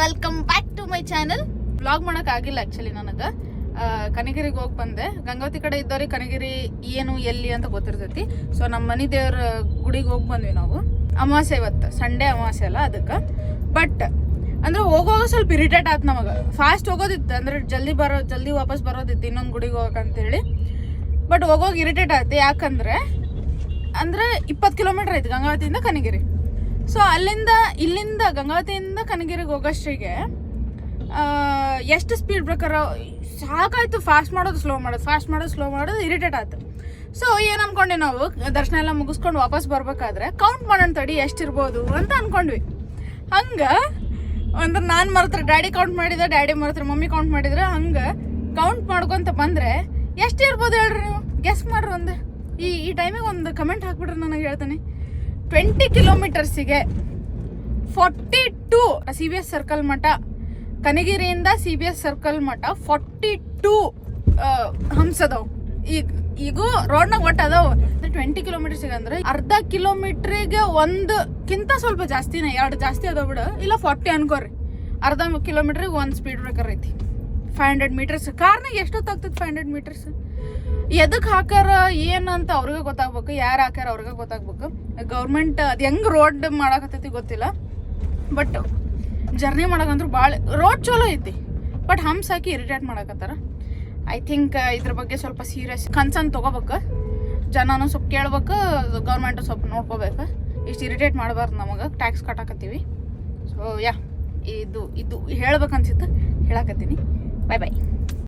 Welcome back to my channel. Vlog ಮಾಡೋಕ್ಕಾಗಿಲ್ಲ actually ನನಗೆ. ಕನಗಿರಿಗೆ ಹೋಗಿ ಬಂದೆ. ಗಂಗಾವತಿ ಕಡೆ ಇದ್ದವ್ರಿಗೆ ಕನಗಿರಿ ಏನು ಎಲ್ಲಿ ಅಂತ ಗೊತ್ತಿರ್ತೈತಿ. ಸೊ ನಮ್ಮ ಮನೆ ದೇವ್ರ ಗುಡಿಗೆ ಹೋಗಿ ಬಂದ್ವಿ ನಾವು. ಅಮಾವಾಸ್ಯೆ ಇವತ್ತು, ಸಂಡೇ ಅಮಾವಾಸ್ಯೆ ಅಲ್ಲ ಅದಕ್ಕೆ. ಬಟ್ ಅಂದ್ರೆ ಹೋಗುವಾಗ ಸ್ವಲ್ಪ ಇರಿಟೇಟ್ ಆಯ್ತು ನಮಗೆ. ಫಾಸ್ಟ್ ಹೋಗೋದಿತ್ತು, ಅಂದ್ರೆ ಜಲ್ದಿ ವಾಪಸ್ ಬರೋದಿತ್ತು ಇನ್ನೊಂದು ಗುಡಿಗೆ ಹೋಗಕ್ಕಂತೇಳಿ. ಬಟ್ ಹೋಗೋಗಿ ಇರಿಟೇಟ್ ಆಯ್ತು. ಯಾಕಂದರೆ 20 ಕಿಲೋಮೀಟ್ರ್ ಐತಿ ಗಂಗಾವತಿಯಿಂದ ಕನಗಿರಿ. ಸೊ ಇಲ್ಲಿಂದ ಗಂಗಾವತಿಯಿಂದ ಕನಗಿರಿಗೆ ಹೋಗೋಷ್ಟಿಗೆ ಎಷ್ಟು ಸ್ಪೀಡ್ ಬ್ರೇಕರ್ ಸಾಕಾಯ್ತು. ಫಾಸ್ಟ್ ಮಾಡೋದು ಸ್ಲೋ ಮಾಡೋದು ಇರಿಟೇಟ್ ಆಯ್ತು. ಸೊ ಏನು ಅನ್ಕೊಂಡ್ವಿ ನಾವು, ದರ್ಶನ ಎಲ್ಲ ಮುಗಿಸ್ಕೊಂಡು ವಾಪಸ್ ಬರ್ಬೇಕಾದ್ರೆ ಕೌಂಟ್ ಮಾಡೋಣ ತಡಿ ಎಷ್ಟಿರ್ಬೋದು ಅಂತ ಅನ್ಕೊಂಡ್ವಿ. ಹಂಗೆ ಅಂದ್ರೆ ನಾನು ಮರೆತ್ರೆ ಡ್ಯಾಡಿ ಕೌಂಟ್ ಮಾಡಿದ್ರೆ, ಡ್ಯಾಡಿ ಮರೆತ್ರೆ ಮಮ್ಮಿ ಕೌಂಟ್ ಮಾಡಿದ್ರೆ, ಹಂಗೆ ಕೌಂಟ್ ಮಾಡ್ಕೊತ ಬಂದರೆ ಎಷ್ಟಿರ್ಬೋದು ಹೇಳ್ರಿ ನೀವು, ಗೆಸ್ ಮಾಡ್ರಿ. ಒಂದು ಈ ಟೈಮಿಗೆ ಒಂದು ಕಮೆಂಟ್ ಹಾಕ್ಬಿಟ್ರೆ ನನಗೆ ಹೇಳ್ತೀನಿ. 20 ಕಿಲೋಮೀಟರ್ಸಿಗೆ 42 CBS ಸರ್ಕಲ್ ಮಠ, ಕನಗಿರಿಯಿಂದ CBS ಸರ್ಕಲ್ ಮಠ 42 ಹಂಸದವು. ಈಗ ರೋಡ್ನಾಗ ಒಟ್ಟು ಅದಾವ. 20 ಕಿಲೋಮೀಟರ್ಸಿಗೆ ಅಂದ್ರೆ ಅರ್ಧ ಕಿಲೋಮೀಟ್ರಿಗೆ ಒಂದಕ್ಕಿಂತ ಸ್ವಲ್ಪ ಜಾಸ್ತಿನೇ, 2 ಜಾಸ್ತಿ ಅದಾವ ಬಿಡು. ಇಲ್ಲ 40 ಅನ್ಕೋರಿ. ಅರ್ಧ ಕಿಲೋಮೀಟ್ರಿಗೆ 1 ಸ್ಪೀಡ್ ಬ್ರೇಕರ್ ಐತಿ. 500 ಮೀಟರ್ಸ್. ಕಾರ್ನಾಗ ಎಷ್ಟೊತ್ತಾಗ್ತದೆ 500 ಮೀಟರ್ಸ್? ಎದಕ್ಕೆ ಹಾಕಾರ ಏನಂತ ಅವ್ರಿಗೆ ಗೊತ್ತಾಗ್ಬೇಕು, ಯಾರು ಹಾಕ್ಯಾರ ಅವ್ರಿಗೆ ಗೊತ್ತಾಗ್ಬೇಕು. ಗೌರ್ಮೆಂಟ್ ಅದು ಹೆಂಗೆ ರೋಡ್ ಮಾಡಾಕತ್ತೈತಿ ಗೊತ್ತಿಲ್ಲ. ಬಟ್ ಜರ್ನಿ ಮಾಡಕಂದ್ರೂ ಭಾಳ ರೋಡ್ ಚಲೋ ಐತಿ. ಬಟ್ ಹಂಪ್ಸ್ ಹಾಕಿ ಇರಿಟೇಟ್ ಮಾಡಕತ್ತಾರ. ಐ ಥಿಂಕ್ ಇದ್ರ ಬಗ್ಗೆ ಸ್ವಲ್ಪ ಸೀರಿಯಸ್ ಕನ್ಸರ್ನ್ ತೊಗೋಬೇಕು. ಜನನೂ ಸ್ವಲ್ಪ ಕೇಳ್ಬೇಕು, ಗೌರ್ಮೆಂಟು ಸ್ವಲ್ಪ ನೋಡ್ಕೋಬೇಕು. ಇಷ್ಟು ಇರಿಟೇಟ್ ಮಾಡಬಾರ್ದು, ನಮಗೆ ಟ್ಯಾಕ್ಸ್ ಕಟ್ಟಾಕತ್ತೀವಿ. ಸೊ ಇದು ಹೇಳ್ಬೇಕನ್ಸಿತ್ತು, ಹೇಳಕತ್ತೀನಿ. ಬಾಯ್ ಬಾಯ್.